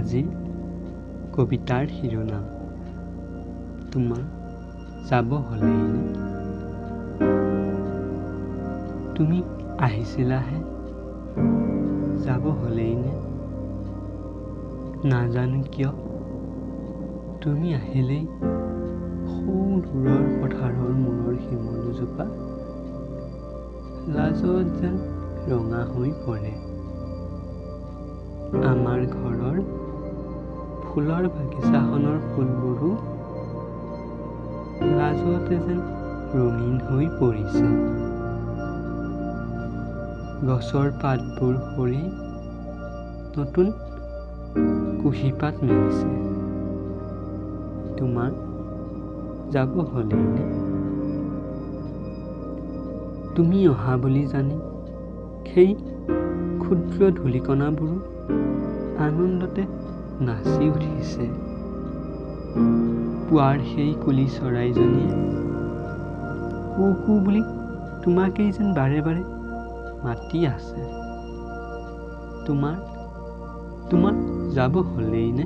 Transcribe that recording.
আজি কবিতাৰ শিৰোনাম তোমাৰ যাব হ'লেই নে? তুমি আহিছিলাহে যাব হ'লেই নে? নাজানো কিয় তুমি আহিলেই দূৰৰ পথাৰৰ মূৰৰ শিমলুজোপা লাজত যেন ৰঙা হৈ পৰে। আমাৰ ঘৰৰ ফুলৰ বাগিচাখনৰ ফুলবোৰো লাজতে যেন ৰঙীন হৈ পৰিছে। গছৰ পাতবোৰ সৰি নতুন কুঁহিপাত মেলিছে। তোমাৰ যাব হ'লেই নে? তুমি অহা বুলি জানি সেই ক্ষুদ্ৰ ধূলিকণাবোৰো আনন্দতে নাচি উঠিছে। পুৱাৰ সেই কুলি চৰাইজনীয়ে কু কু বুলি তোমাকেই যেন বাৰে বাৰে মাতি আছে। তোমাৰ যাব হ'লেই নে?